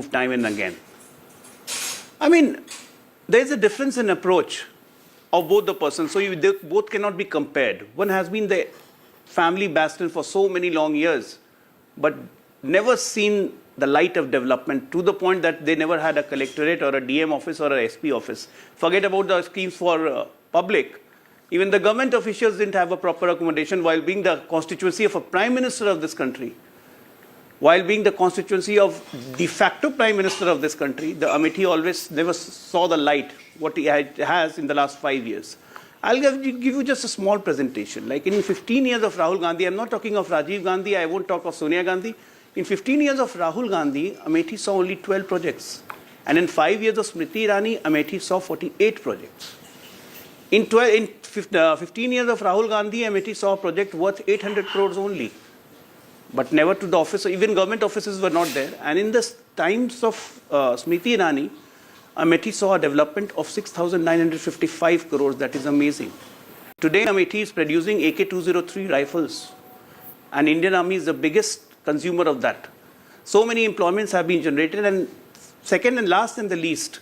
proved time and again. I mean, there is a difference in approach of both the persons, so they both cannot be compared. One has been the family bastion for so many long years, but never seen the light of development to the point that they never had a collectorate or a DM office or a SP office. Forget about the schemes for public. Even the government officials didn't have a proper accommodation while being the constituency of a prime minister of this country. While being the constituency of de facto prime minister of this country, the Amethi always never saw the light, what he has in the last 5 years. I'll give you just a small presentation. Like in 15 years of Rahul Gandhi, I'm not talking of Rajiv Gandhi, I won't talk of Sonia Gandhi. In 15 years of Rahul Gandhi, Amethi saw only 12 projects. And in 5 years of Smriti Irani, Amethi saw 48 projects. In 15 years of Rahul Gandhi, Amethi saw a project worth 800 crores only. But never to the office, even government offices were not there. And in the times of Smriti Irani, Amethi saw a development of 6,955 crores. That is amazing. Today, Amethi is producing AK-203 rifles. And Indian Army is the biggest consumer of that. So many employments have been generated. And second and last and the least,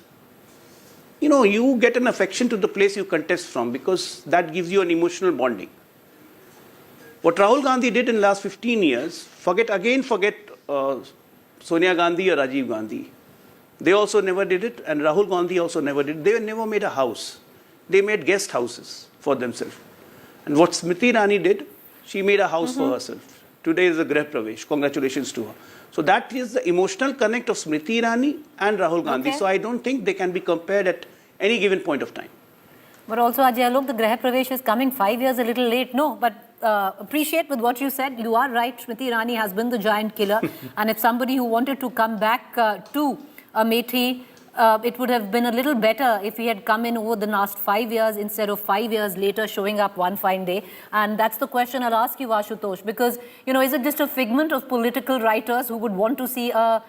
you get an affection to the place you contest from because that gives you an emotional bonding. What Rahul Gandhi did in the last 15 years, forget Sonia Gandhi or Rajiv Gandhi. They also never did it, and Rahul Gandhi also never did. They never made a house. They made guest houses for themselves. And what Smriti Irani did, she made a house for herself. Today is a Greh Pravesh. Congratulations to her. So that is the emotional connect of Smriti Irani and Rahul Gandhi. So I don't think they can be compared at any given point of time. But also, Ajay, look, the Greh Pravesh is coming 5 years a little late. No, but appreciate with what you said. You are right. Smriti Irani has been the giant killer. And if somebody who wanted to come back to Amethi, it would have been a little better if he had come in over the last 5 years instead of 5 years later showing up one fine day. And that's the question I'll ask you, Ashutosh, because, is it just a figment of political writers who would want to see a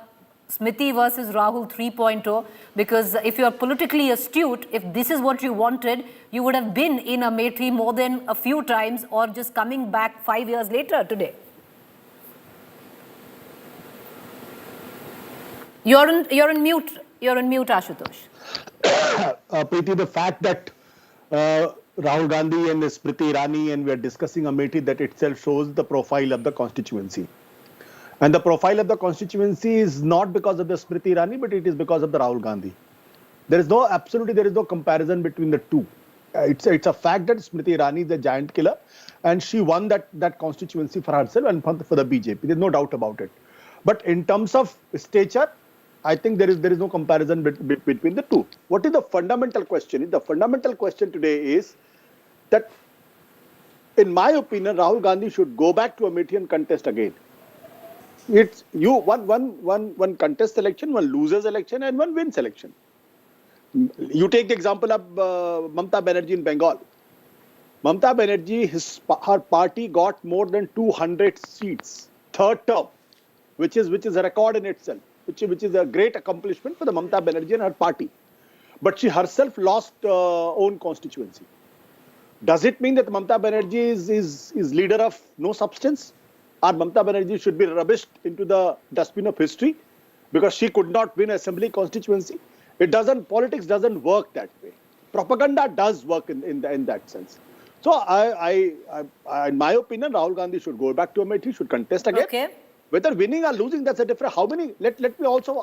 Smriti versus Rahul 3.0? Because if you're politically astute, if this is what you wanted, you would have been in Amethi more than a few times or just coming back 5 years later today. You're in mute. You're on mute, Ashutosh. Preeti, the fact that Rahul Gandhi and Smriti Irani and we are discussing Amethi, that itself shows the profile of the constituency. And the profile of the constituency is not because of the Smriti Irani, but it is because of the Rahul Gandhi. There is no comparison between the two. It's a fact that Smriti Irani is a giant killer and she won that constituency for herself and for the BJP. There's no doubt about it. But in terms of stature, I think there is no comparison between the two. What is the fundamental question? The fundamental question today is that, in my opinion, Rahul Gandhi should go back to Amethi and contest again. It's one contests election, one loses election, and one wins election. You take the example of Mamata Banerjee in Bengal. Mamata Banerjee, her party got more than 200 seats, third term, which is a record in itself. Which is a great accomplishment for the Mamata Banerjee and her party. But she herself lost own constituency. Does it mean that Mamata Banerjee is leader of no substance? Or Mamata Banerjee should be rubbished into the dustbin of history because she could not win assembly constituency? Politics doesn't work that way. Propaganda does work in that sense. So in my opinion, Rahul Gandhi should go back to Amethi, should contest again. Okay. Whether winning or losing, that's a different. How many? Let me also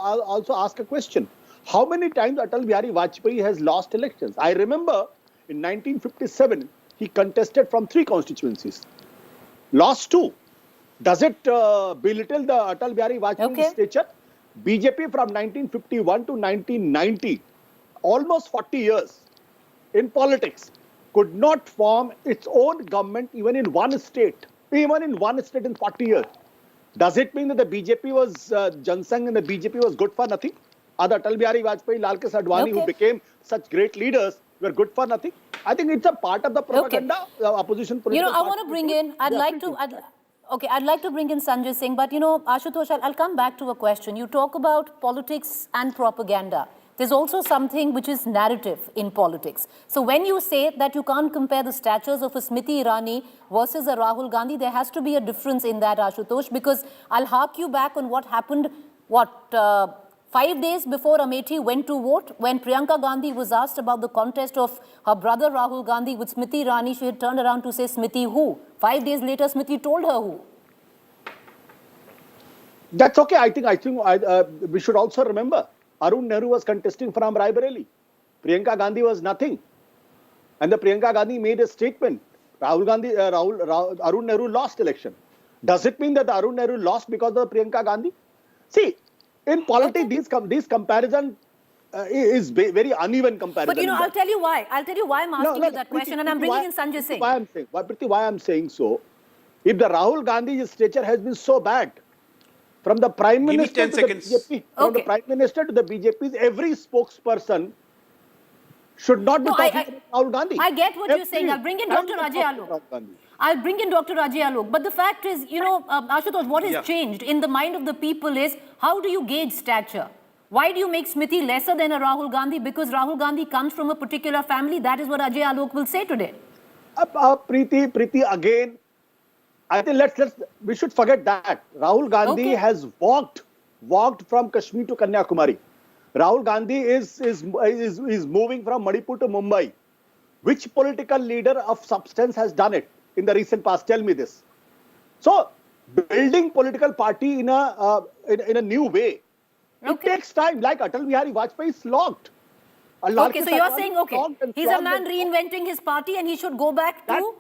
ask a question. How many times Atal Bihari Vajpayee has lost elections? I remember in 1957 he contested from 3 constituencies, lost 2. Does it belittle the Atal Bihari Vajpayee's stature? BJP from 1951 to 1990, almost 40 years in politics, could not form its own government even in one state in 40 years. Does it mean that the BJP was Jansangh and the BJP was good for nothing? Are the Atal Bihari Vajpayee, Lal Krishna Advani, who became such great leaders, were good for nothing? I think it's a part of the propaganda, opposition political. I want to bring in, I'd like to bring in Sanjay Singh, but Ashutosh, I'll come back to a question. You talk about politics and propaganda. There's also something which is narrative in politics. So when you say that you can't compare the statures of a Smriti Irani versus a Rahul Gandhi, there has to be a difference in that, Ashutosh, because I'll hark you back on what happened, 5 days before Amethi went to vote, when Priyanka Gandhi was asked about the contest of her brother Rahul Gandhi with Smriti Irani, she had turned around to say, Smriti who? 5 days later, Smriti told her who. That's okay. I think we should also remember Arun Nehru was contesting from Raebareli. Priyanka Gandhi was nothing. And the Priyanka Gandhi made a statement. Arun Nehru lost election. Does it mean that the Arun Nehru lost because of Priyanka Gandhi? See, in politics, these comparison is very uneven comparison. But I'll tell you why. I'm asking you that question, and I'm bringing in Sanjay Singh. Why I'm saying so? If the Rahul Gandhi's stature has been so bad, from the Prime Minister to the BJP, from the Prime Minister to the BJP's, every spokesperson should not be talking about Rahul Gandhi. I get what you're saying. I'll bring in Dr. Ajay Alok. But the fact is, Ashutosh, what has changed in the mind of the people is, how do you gauge stature? Why do you make Smriti lesser than a Rahul Gandhi? Because Rahul Gandhi comes from a particular family. That is what Ajay Alok will say today. Preeti, again, I think we should forget that. Rahul Gandhi has walked from Kashmir to Kanyakumari. Rahul Gandhi is moving from Manipur to Mumbai. Which political leader of substance has done it in the recent past? Tell me this. So, building political party in a new way, it takes time. Like Atal Bihari Vajpayee slogged. So you're saying, he's a man reinventing his party and he should go back to...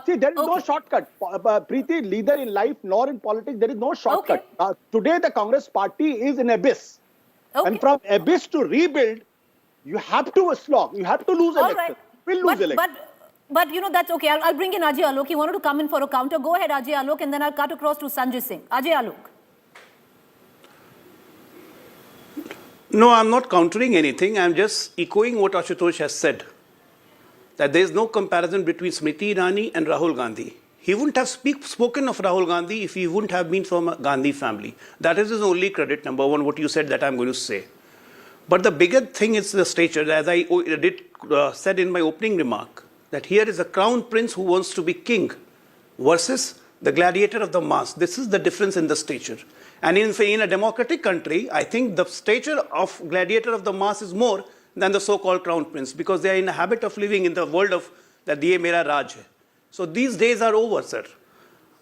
See, there is no shortcut. Preeti, neither in life nor in politics, there is no shortcut. Today, the Congress party is in abyss. And from abyss to rebuild, you have to slog. You have to lose election. We'll lose election. But that's okay. I'll bring in Ajay Alok. He wanted to come in for a counter. Go ahead, Ajay Alok, and then I'll cut across to Sanjay Singh. Ajay Alok. No, I'm not countering anything. I'm just echoing what Ashutosh has said. That there is no comparison between Smriti Irani and Rahul Gandhi. He wouldn't have spoken of Rahul Gandhi if he wouldn't have been from a Gandhi family. That is his only credit, number one, what you said that I'm going to say. But the bigger thing is the stature, as I said in my opening remark, that here is a crown prince who wants to be king versus the gladiator of the mass. This is the difference in the stature. And in a democratic country, I think the stature of gladiator of the mass is more than the so-called crown prince, because they are in a habit of living in the world of that ye mera raj hai. So these days are over, sir.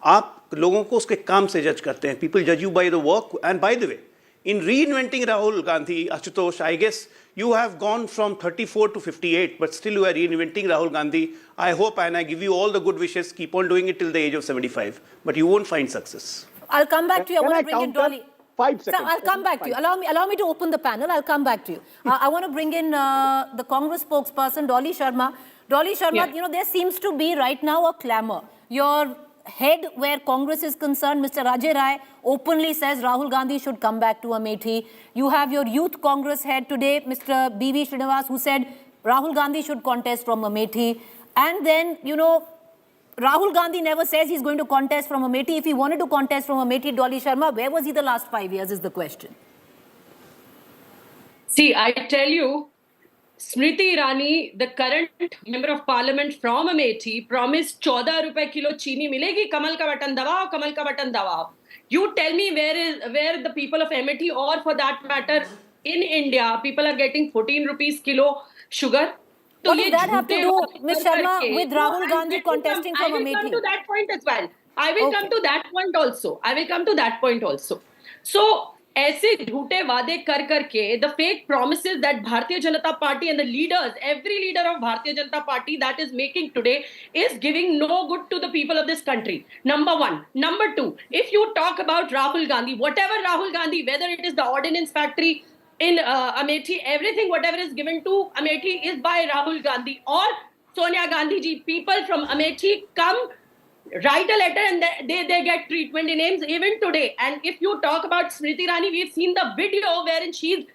आप लोगों को उसके काम से जज करते हैं. People judge you by the work. And by the way, in reinventing Rahul Gandhi, Ashutosh, I guess you have gone from 34 to 58, but still you are reinventing Rahul Gandhi. I hope and I give you all the good wishes. Keep on doing it till the age of 75. But you won't find success. I'll come back to you. I want to bring in Dolly. 5 seconds. Sir, I'll come back to you. Allow me to open the panel. I'll come back to you. I want to bring in the Congress spokesperson, Dolly Sharma. Dolly Sharma, there seems to be right now a clamor. Your head where Congress is concerned, Mr. Ajay Rai, openly says Rahul Gandhi should come back to Amethi. You have your youth Congress head today, Mr. B.V. Srinivas, who said Rahul Gandhi should contest from Amethi. And then, Rahul Gandhi never says he's going to contest from Amethi. If he wanted to contest from Amethi, Dolly Sharma, where was he the last 5 years is the question. See, I tell you, Smriti Irani, the current member of parliament from Amethi, promised 14 rupees kilo chini milegi, Kamal ka button dabao, Kamal ka button dabao. You tell me where the people of Amethi, or for that matter, in India, people are getting 14 rupees kilo sugar. What does that have to do, Ms. Sharma, with Rahul Gandhi contesting from Amethi? I will come to that point as well. I will come to that point also. So, ऐसे झूठे वादे कर करके, the fake promises that Bharatiya Janata Party and the leaders, every leader of Bharatiya Janata Party that is making today is giving no good to the people of this country. Number one. Number two, if you talk about Rahul Gandhi, whatever Rahul Gandhi, whether it is the ordnance factory in Amethi, everything, whatever is given to Amethi is by Rahul Gandhi or Sonia Gandhi ji. People from Amethi come, write a letter and they get treatment in names even today. And if you talk about Smriti Irani, we've seen the video wherein she's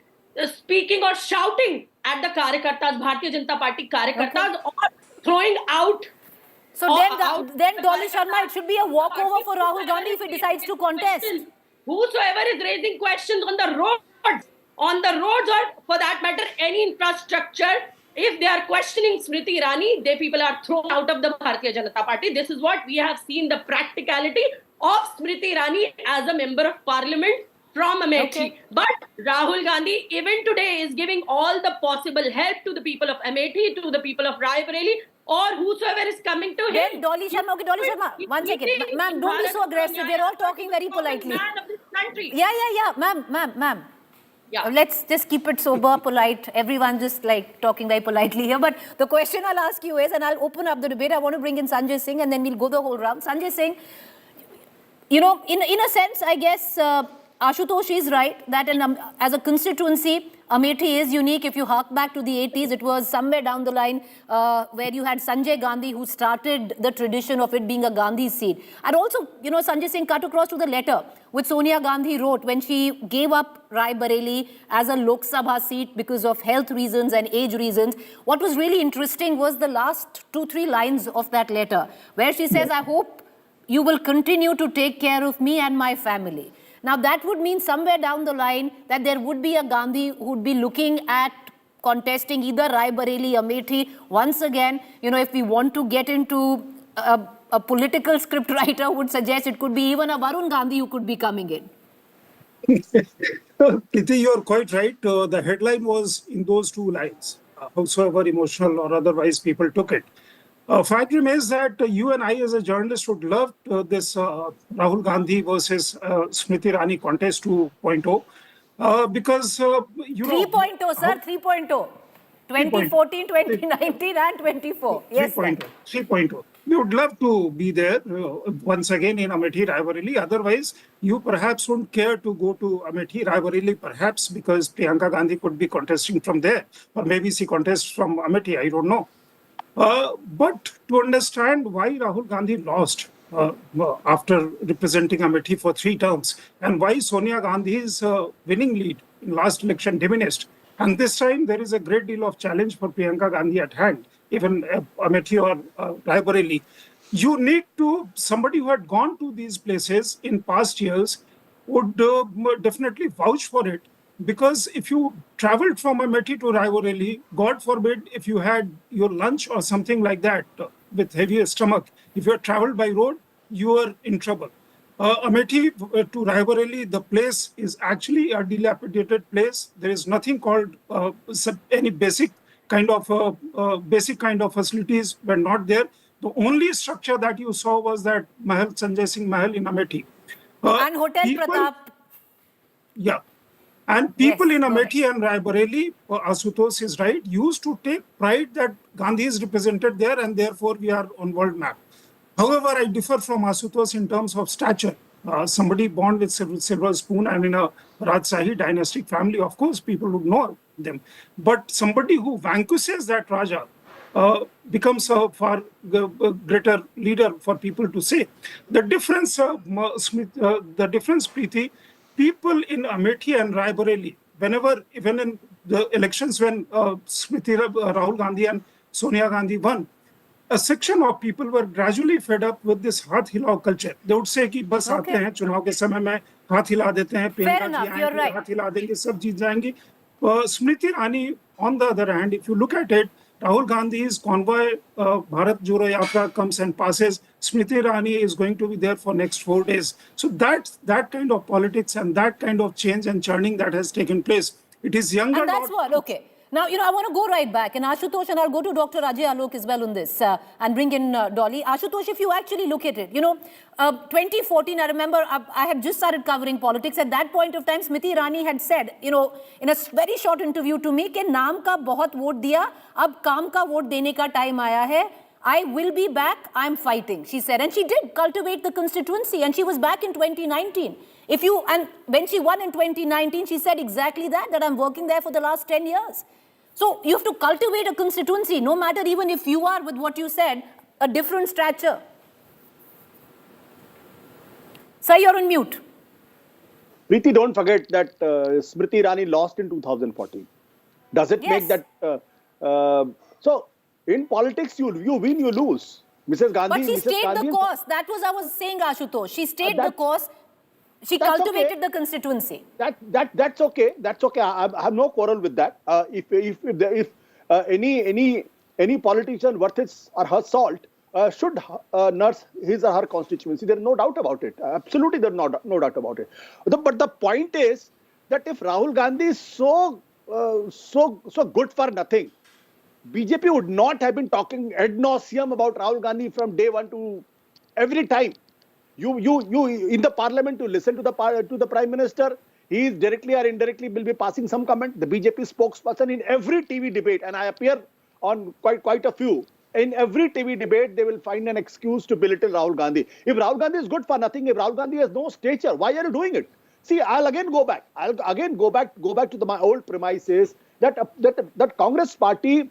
speaking or shouting at the Karyakartas, Bharatiya Janata Party Karyakartas, or throwing out. So then Dolly Sharma, it should be a walkover for Rahul Gandhi if he decides to contest. Whosoever is raising questions on the roads or for that matter, any infrastructure, if they are questioning Smriti Irani, people are thrown out of the Bharatiya Janata Party. This is what we have seen, the practicality of Smriti Irani as a member of parliament from Amethi. Okay. But Rahul Gandhi, even today, is giving all the possible help to the people of Amethi, to the people of Raebareli, or whosoever is coming to Then him. Dolly Sharma, okay, Dolly Sharma, one second. Ma'am, don't be so aggressive. We're all talking very politely. Man of this country. Yeah. Ma'am. Yeah. Let's just keep it sober, polite. Everyone just like talking very politely here. But the question I'll ask you is, and I'll open up the debate. I want to bring in Sanjay Singh and then we'll go the whole round. Sanjay Singh, you know, in a sense, I guess Ashutosh is right that as a constituency, Amethi is unique. If you hark back to the 80s, it was somewhere down the line where you had Sanjay Gandhi who started the tradition of it being a Gandhi seat. And also, you know, Sanjay Singh cut across to the letter which Sonia Gandhi wrote when she gave up Raebareli as a Lok Sabha seat because of health reasons and age reasons. What was really interesting was the last 2-3 lines of that letter where she says, I hope you will continue to take care of me and my family. Now, that would mean somewhere down the line that there would be a Gandhi who would be looking at contesting either Raebareli, Amethi. Once again, you know, if we want to get into a political script writer would suggest it could be even a Varun Gandhi who could be coming in. Priti, you're quite right. The headline was in those 2 lines, howsoever emotional or otherwise people took it. Fact remains that you and I as a journalist would love this Rahul Gandhi versus Smriti Irani contest 2.0 because, you know... 3.0, sir, 3.0. 2014, 2019 and 24. Yes, 3.0. We would love to be there once again in Amethi, Raebareli. Otherwise, you perhaps wouldn't care to go to Amethi, Raebareli, perhaps because Priyanka Gandhi could be contesting from there. Or maybe she contests from Amethi, I don't know. But to understand why Rahul Gandhi lost after representing Amethi for 3 terms and why Sonia Gandhi's winning lead in last election diminished. And this time there is a great deal of challenge for Priyanka Gandhi at hand, even Amethi or Raebareli. You need to, somebody who had gone to these places in past years would definitely vouch for it. Because if you traveled from Amethi to Raebareli, God forbid, if you had your lunch or something like that with heavier stomach, if you had traveled by road, you were in trouble. Amethi to Raebareli, the place is actually a dilapidated place. There is nothing called any basic kind of facilities were not there. The only structure that you saw was that Mahal, Sanjay Singh Mahal in Amethi. And Hotel Pratap. Yeah. And people Yes, in go Amethi and Raebareli, Ashutosh is right, used to take pride that Gandhi is represented there and therefore we are on world map. However, I differ from Ashutosh in terms of stature. Somebody born with silver spoon and in a Rajshahi dynastic family, of course, people would know them. But somebody who vanquishes that Raja becomes a far greater leader for people to say. The difference, Preeti, people in Amethi and Raebareli, whenever, even in the elections when Rahul Gandhi and Sonia Gandhi won, a section of people were gradually fed up with this haath hilao culture. They would say कि बस आते हैं चुनाव के समय में हाथ हिला देते हैं, प्रियंका जी आएंगे हाथ हिला देंगे, सब जीत जाएंगे. Smriti Irani, on the other hand, if you look at it, Rahul Gandhi's convoy, Bharat Jodo Yatra comes and passes. Smriti Irani is going to be there for next 4 days. So that's that kind of politics and that kind of change and churning that has taken place. It is younger. And that's what, okay. Now, you know, I want to go right back. And Ashutosh, and I'll go to Dr. Ajay Alok as well on this and bring in Dolly. Ashutosh, if you actually look at it, you know, 2014, I remember I had just started covering politics. At that point of time, Smriti Irani had said, you know, in a very short interview to me, कि नाम का बहुत vote दिया, अब काम का vote देने का time आया है. I will be back, I'm fighting, she said. And she did cultivate the constituency and she was back in 2019. And when she won in 2019, she said exactly that I'm working there for the last 10 years. So you have to cultivate a constituency, no matter even if you are, with what you said, a different stature. Sir, you're on mute. Preeti, don't forget that Smriti Irani lost in 2014. Does it make that... so, in politics, you win, you lose. Mrs. Gandhi... But she stayed the course. That was I was saying, Ashutosh. She stayed the course. She cultivated the constituency. That's okay. That's okay. I have no quarrel with that. If any politician worth his or her salt should nurse his or her constituency. There is no doubt about it. Absolutely, there is no doubt about it. But the point is that if Rahul Gandhi is so good for nothing, BJP would not have been talking ad nauseum about Rahul Gandhi from day one to every time. You in the parliament, you listen to the prime minister. He is directly or indirectly will be passing some comment. The BJP spokesperson in every TV debate, and I appear on quite a few. In every TV debate, they will find an excuse to belittle Rahul Gandhi. If Rahul Gandhi is good for nothing, if Rahul Gandhi has no stature, why are you doing it? See, I'll again go back to my old premises that Congress party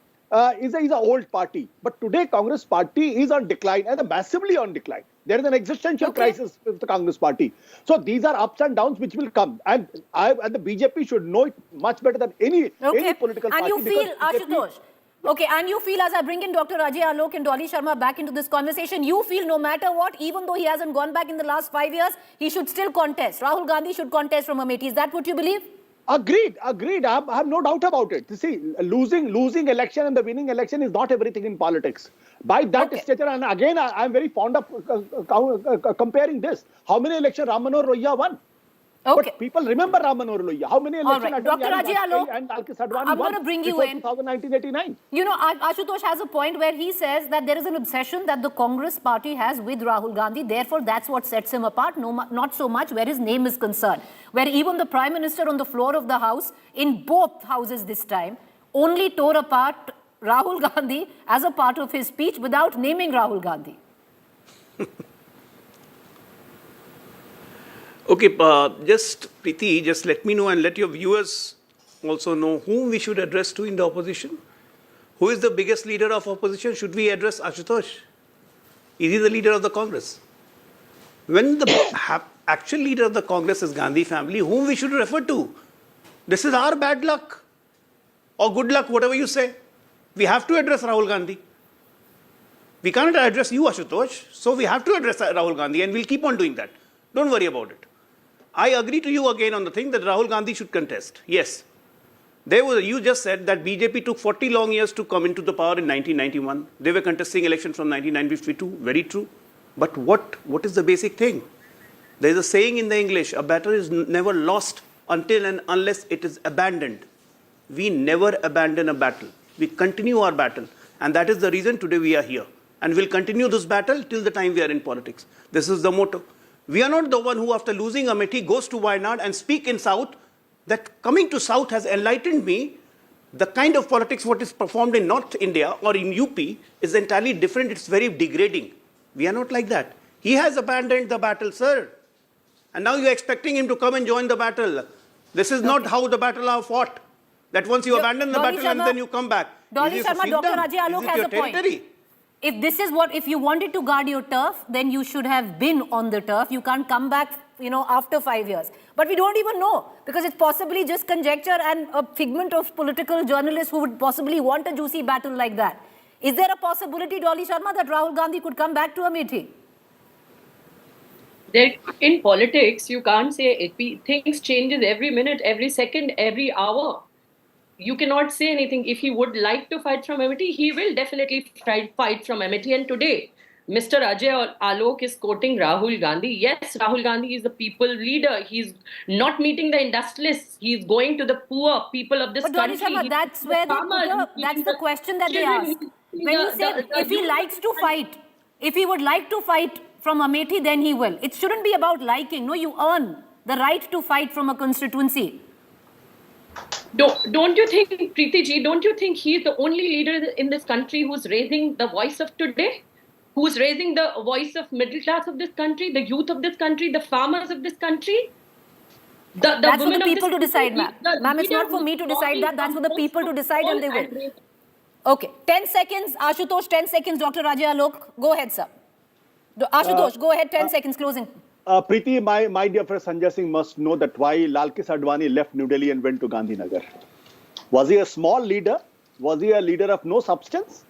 is an old party. But today, Congress party is on decline and massively on decline. There is an existential crisis with the Congress party. So these are ups and downs which will come. And the BJP should know it much better than any political party. And you feel, Ashutosh, and you feel, as I bring in Dr. Ajay Alok and Dolly Sharma back into this conversation, you feel no matter what, even though he hasn't gone back in the last 5 years, he should still contest. Rahul Gandhi should contest from Amethi. Is that what you believe? Agreed. I have no doubt about it. You see, losing election and the winning election is not everything in politics. By that stature, and again, I am very fond of comparing this. How many elections Ram Manohar Lohia won? But people remember Ram Manohar Lohia. How many elections Dr. Ajay Alok, and Lok Sabha I'm going to bring you in. 2019-89. You know, Ashutosh has a point where he says that there is an obsession that the Congress party has with Rahul Gandhi. Therefore, that's what sets him apart, not so much where his name is concerned. Where even the Prime Minister on the floor of the House, in both houses this time, only tore apart Rahul Gandhi as a part of his speech without naming Rahul Gandhi. Okay, just Preeti, just let me know and let your viewers also know whom we should address to in the opposition. Who is the biggest leader of opposition? Should we address Ashutosh? Is he the leader of the Congress? When the actual leader of the Congress is Gandhi family, whom we should refer to? This is our bad luck or good luck, whatever you say. We have to address Rahul Gandhi. We can't address you, Ashutosh. So we have to address Rahul Gandhi and we'll keep on doing that. Don't worry about it. I agree to you again on the thing that Rahul Gandhi should contest. Yes. You just said that BJP took 40 long years to come into the power in 1991. They were contesting election from 1952. Very true. But what is the basic thing? There is a saying in the English, a battle is never lost until and unless it is abandoned. We never abandon a battle. We continue our battle. And that is the reason today we are here. And we'll continue this battle till the time we are in politics. This is the motto. We are not the one who, after losing Amethi, goes to Wayanad and speak in South. That coming to South has enlightened me. The kind of politics what is performed in North India or in UP is entirely different. It's very degrading. We are not like that. He has abandoned the battle, sir. And now you're expecting him to come and join the battle. This is not how the battle are fought. That once you abandon the battle and then you come back. Dolly Sharma, Dr. Ajay Alok has a point. If you wanted to guard your turf, then you should have been on the turf. You can't come back, after 5 years. But we don't even know because it's possibly just conjecture and a figment of political journalists who would possibly want a juicy battle like that. Is there a possibility, Dolly Sharma, that Rahul Gandhi could come back to Amethi? In politics, you can't say it. Things changes every minute, every second, every hour. You cannot say anything. If he would like to fight from Amethi, he will definitely fight from Amethi. And today, Mr. Ajay Alok is quoting Rahul Gandhi. Yes, Rahul Gandhi is the people leader. He's not meeting the industrialists. He's going to the poor people of this country. But Dolly Sharma, that's the question that they ask. When you say if he likes to fight, if he would like to fight from Amethi, then he will. It shouldn't be about liking. No, you earn the right to fight from a constituency. Don't you think, Preeti ji, don't you think he's the only leader in this country who's raising the voice of today? Who's raising the voice of middle class of this country, the youth of this country, the farmers of this country? That's for the people to decide, ma'am. Ma'am, it's not for me to decide that. That's for the people to decide and they will. Okay, 10 seconds. Ashutosh, 10 seconds. Dr. Ajay Alok, go ahead, sir. Ashutosh, go ahead, 10 seconds, closing. Preeti, my dear friend Sanjay Singh must know that why Lal Kis Advani left New Delhi and went to Gandhinagar. Was he a small leader? Was he a leader of no substance?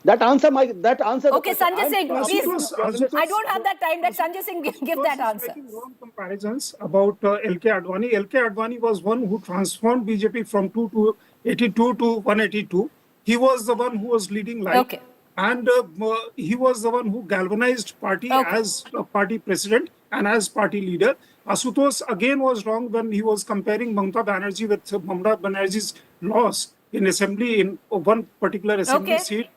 That answer. Okay, Sanjay Singh, please. I don't have that time. Let Sanjay Singh give that answer. Making wrong comparisons about LK Advani. LK Advani was one who transformed BJP from 282 to 182. He was the one who was leading light. Okay. and he was the one who galvanized party as a party president and as party leader. Asutosh again was wrong when he was comparing Mamata Banerjee with Mamata Banerjee's loss in assembly in one particular assembly seat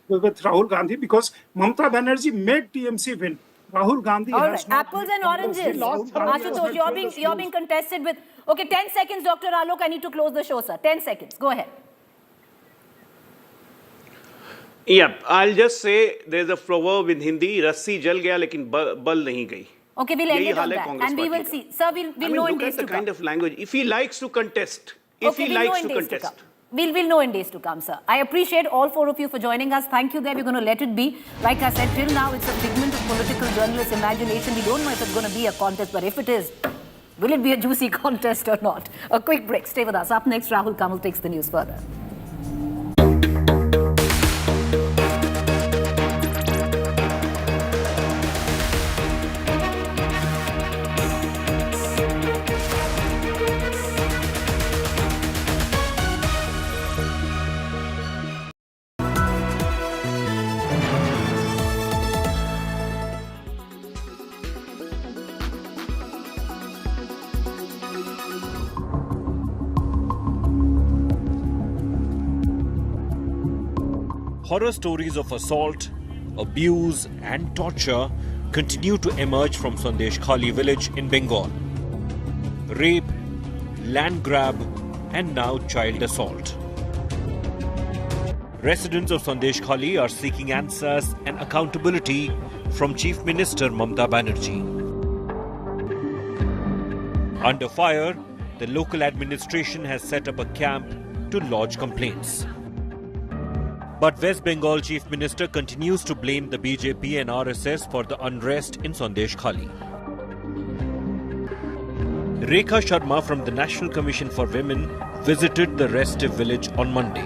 with Rahul Gandhi, because Mamata Banerjee made TMC win. Rahul Gandhi All has right, not. apples and oranges. Ashutosh, you're being contested with. Okay, 10 seconds, Dr. Alok. I need to close the show, sir. 10 seconds. Go ahead. Yeah, I'll just say there's a proverb in Hindi, रस्सी जल गया लेकिन बल नहीं गई. Okay, we'll end it on that. And we will see. Sir, we'll know in days to come. Look at the kind of language. If he likes to contest, We'll know in days to come, sir. I appreciate all four of you for joining us. Thank you there. We're going to let it be. Like I said, till now, it's a figment of political journalists' imagination. We don't know if it's going to be a contest, but if it is, will it be a juicy contest or not? A quick break. Stay with us. Up next, Rahul Kamal takes the news further. Horror stories of assault, abuse and torture continue to emerge from Sandeshkhali village in Bengal. Rape, land grab and now child assault. Residents of Sandeshkhali are seeking answers and accountability from Chief Minister Mamata Banerjee. Under fire, the local administration has set up a camp to lodge complaints. But West Bengal Chief Minister continues to blame the BJP and RSS for the unrest in Sandeshkhali. Rekha Sharma from the National Commission for Women visited the restive village on Monday.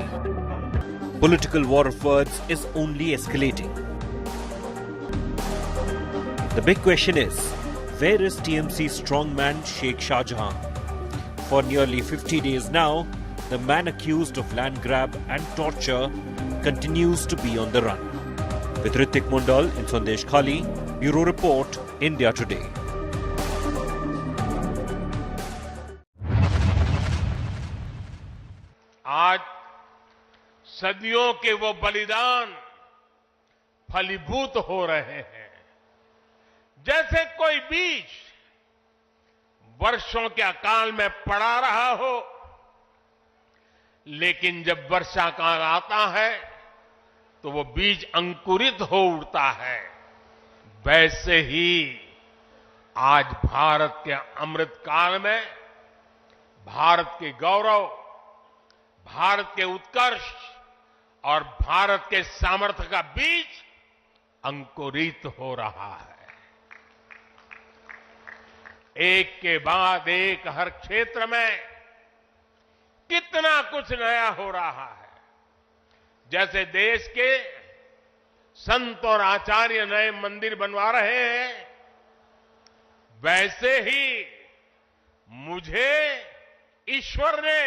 Political war of words is only escalating. The big question is, where is TMC strongman Sheikh Shahjahan? For nearly 50 days now, the man accused of land grab and torture continues to be on the run. With Ritik Mundal in Sandeshkhali, Bureau Report, India Today. आज सदियों के वो बलिदान फलीभूत हो रहे हैं। जैसे कोई बीज वर्षों के अकाल में पड़ा रहा हो, लेकिन जब वर्षा काल आता है तो वो बीज अंकुरित हो उठता है। वैसे ही आज भारत के अमृत काल में भारत के गौरव, भारत के उत्कर्ष और भारत के सामर्थ्य का बीज अंकुरित हो रहा है। एक के बाद एक हर क्षेत्र में कितना कुछ नया हो रहा है। जैसे देश के संत और आचार्य नए मंदिर बनवा रहे हैं, वैसे ही मुझे ईश्वर ने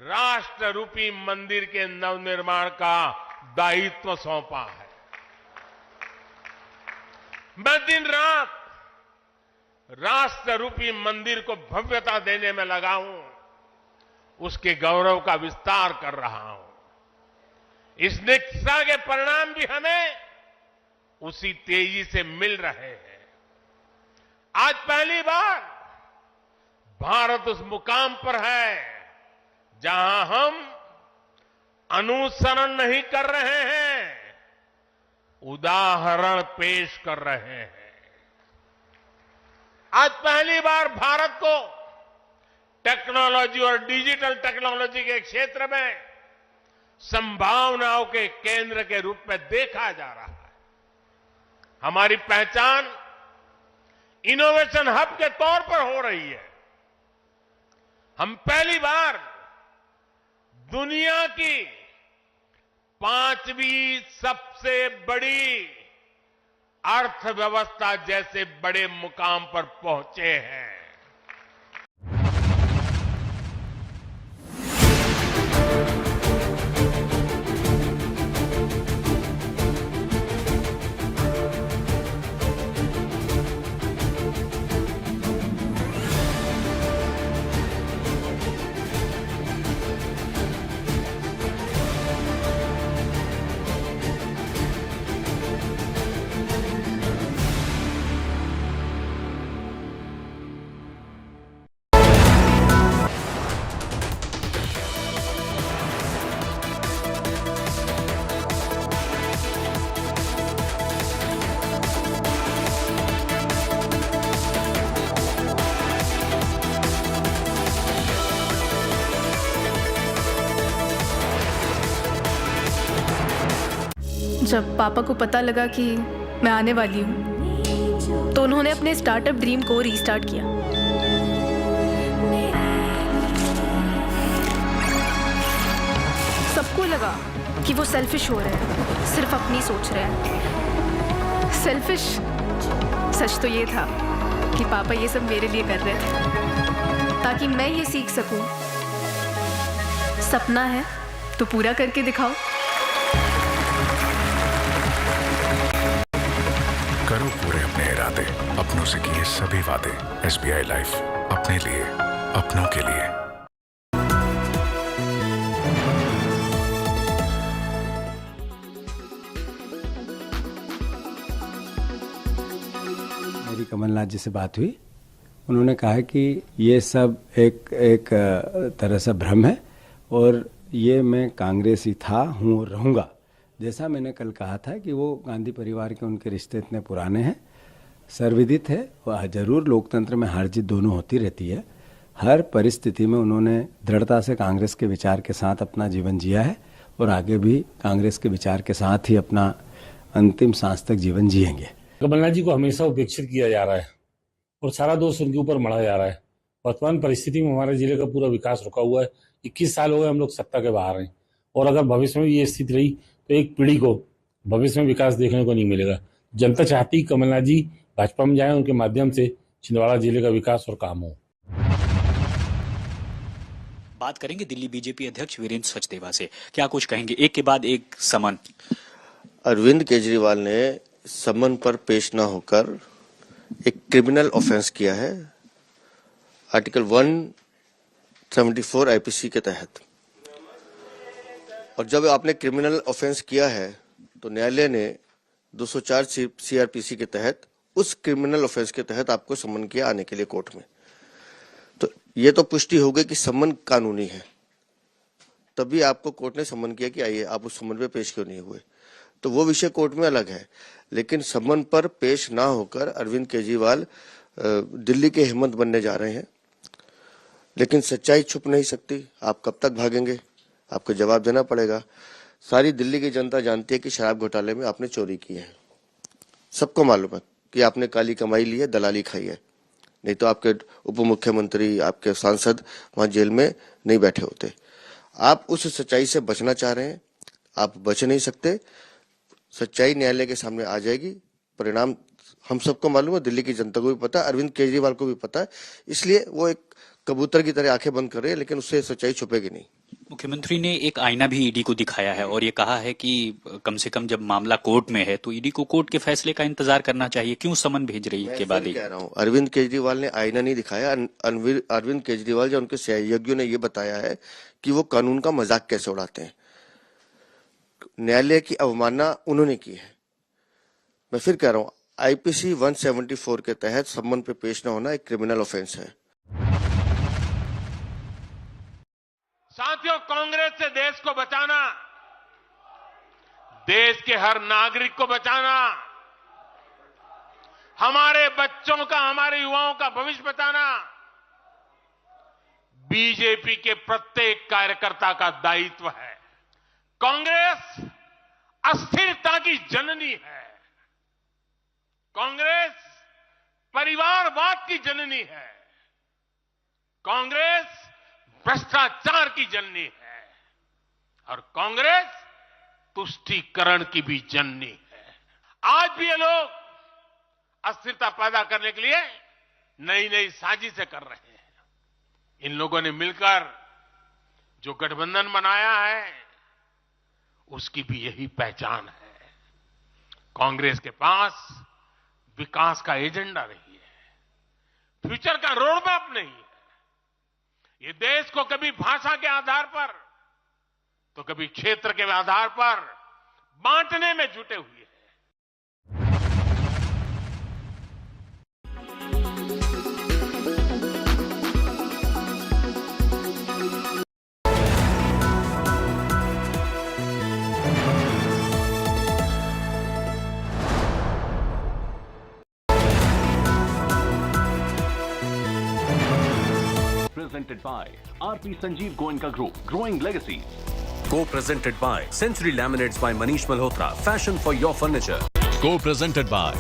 राष्ट्र रूपी मंदिर के नवनिर्माण का दायित्व सौंपा है। मैं दिन रात राष्ट्र रूपी मंदिर को भव्यता देने में लगा हूं, उसके गौरव का विस्तार कर रहा हूं। इस निष्ठा के परिणाम भी हमें उसी तेजी से मिल रहे हैं। आज पहली बार भारत उस मुकाम पर है जहां हम अनुसरण नहीं कर रहे हैं, उदाहरण पेश कर रहे हैं। आज पहली बार भारत को टेक्नोलॉजी और डिजिटल टेक्नोलॉजी के क्षेत्र में संभावनाओं के केंद्र के रूप में देखा जा रहा है। हमारी पहचान इनोवेशन हब के तौर पर हो रही है। हम पहली बार दुनिया की 5वीं सबसे बड़ी अर्थव्यवस्था जैसे बड़े मुकाम पर पहुंचे हैं। जब पापा को पता लगा कि मैं आने वाली हूँ तो उन्होंने अपने स्टार्टअप ड्रीम को रीस्टार्ट किया। सबको लगा कि वो सेल्फिश हो रहे हैं, सिर्फ अपनी सोच रहे हैं। सेल्फिश? सच तो ये था कि पापा ये सब मेरे लिए कर रहे थे ताकि मैं ये सीख सकूं, सपना है तो पूरा करके दिखाओ। करो पूरे अपने इरादे, अपनों से किए सभी वादे। SBI लाइफ, अपने लिए, अपनों के लिए। मेरी कमलनाथ जी से बात हुई, उन्होंने कहा कि ये सब एक तरह से भ्रम है और ये मैं कांग्रेसी था, हूँ और रहूँगा। जैसा मैंने कल कहा था कि वो गांधी परिवार के उनके रिश्ते इतने पुराने हैं, सर्वविदित है, वह जरूर लोकतंत्र में हार जीत दोनों होती रहती है। हर परिस्थिति में उन्होंने दृढ़ता से कांग्रेस के विचार के साथ अपना जीवन जिया है और आगे भी कांग्रेस के विचार के साथ ही अपना अंतिम सांस तक जीवन जिएंगे। कमलनाथ जी को हमेशा उपेक्षित किया जा रहा है और सारा दोष उनके ऊपर मढ़ा जा रहा है। वर्तमान परिस्थिति में हमारे जिले का पूरा विकास रुका हुआ है। 21 साल हो गए हम लोग सत्ता के बाहर हैं और अगर भविष्य में ये स्थिति रही तो एक पीढ़ी को भविष्य में विकास देखने को नहीं मिलेगा। जनता चाहती कमलनाथ जी भाजपा में जाए, उनके माध्यम से छिंदवाड़ा जिले का विकास और काम हो। बात करेंगे दिल्ली बीजेपी अध्यक्ष वीरेंद्र सचदेवा से, क्या कुछ कहेंगे? एक के बाद एक समन। अरविंद केजरीवाल ने समन पर पेश न होकर एक क्रिमिनल ऑफेंस किया है आर्टिकल 174 आईपीसी के तहत। और जब आपने क्रिमिनल ऑफेंस किया है तो न्यायालय ने 204 सीआरपीसी के तहत उस क्रिमिनल ऑफेंस के तहत आपको समन किया आने के लिए कोर्ट में। तो ये तो पुष्टि हो गई कि समन कानूनी है, तभी आपको कोर्ट ने समन किया कि आइए। आप उस समन पे पेश क्यों नहीं हुए, तो वो विषय कोर्ट में अलग है। लेकिन समन पर पेश ना होकर अरविंद केजरीवाल दिल्ली के हिम्मत बनने जा रहे हैं। लेकिन सच्चाई छुप नहीं सकती। आप कब तक भागेंगे, आपको जवाब देना पड़ेगा। सारी दिल्ली की जनता जानती है कि शराब घोटाले में आपने चोरी की है। सबको मालूम है कि आपने काली कमाई ली है, दलाली खाई है, नहीं तो आपके उप मुख्यमंत्री, आपके सांसद वहां जेल में नहीं बैठे होते। आप उस सच्चाई से बचना चाह रहे हैं, आप बच नहीं सकते। सच्चाई न्यायालय के सामने आ जाएगी, परिणाम हम सबको मालूम है, दिल्ली की जनता को भी पता है, अरविंद केजरीवाल को भी पता है। इसलिए वो एक कबूतर की तरह आंखें बंद कर रहे हैं, लेकिन उससे सच्चाई छुपेगी नहीं। मुख्यमंत्री ने एक आईना भी ईडी को दिखाया है और ये कहा है कि कम से कम जब मामला कोर्ट में है तो ईडी को कोर्ट के फैसले का इंतजार करना चाहिए। क्यों समन भेज रही है के बाद ही? कह रहा हूँ, अरविंद केजरीवाल ने आईना नहीं दिखाया। अरविंद केजरीवाल या उनके सहयोगियों ने ये बताया है कि वो कानून का मजाक कैसे उड़ाते हैं। न्यायालय की अवमानना उन्होंने की है। मैं फिर कह रहा हूँ, आईपीसी 174 के तहत समन पे पेश न होना एक क्रिमिनल ऑफेंस है। साथियों, कांग्रेस से देश को बचाना, देश के हर नागरिक को बचाना, हमारे बच्चों का, हमारे युवाओं का भविष्य बचाना बीजेपी के प्रत्येक कार्यकर्ता का दायित्व है। कांग्रेस अस्थिरता की जननी है। कांग्रेस परिवारवाद की जननी है। कांग्रेस भ्रष्टाचार की जननी है और कांग्रेस तुष्टीकरण की भी जननी है। आज भी ये लोग अस्थिरता पैदा करने के लिए नई नई साजिशें कर रहे हैं। इन लोगों ने मिलकर जो गठबंधन बनाया है उसकी भी यही पहचान है। कांग्रेस के पास विकास का एजेंडा नहीं है, फ्यूचर का रोड मैप नहीं है। ये देश को कभी भाषा के आधार पर तो कभी क्षेत्र के आधार पर बांटने में जुटे हुए हैं। Presented by RP Sanjeev Goenka Group, Growing Legacies. Co-presented by Century Laminates by Manish Malhotra. Fashion for your furniture. Co-presented by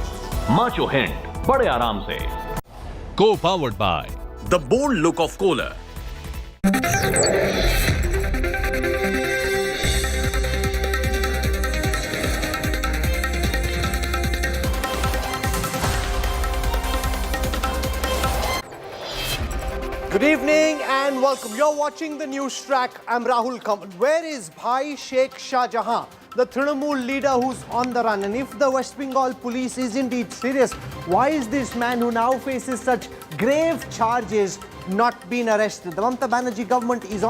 Macho Hand, बड़े आराम से. Co-powered by The bold look of Kohler. Good evening and welcome. You're watching the news track. I'm Rahul Gandhi. Where is Bhai Sheikh Shah Jahan, the Trinamool leader who's on the run? And if the West Bengal police is indeed serious, why is this man who now faces such grave charges not been arrested? The Mamata Banerjee government is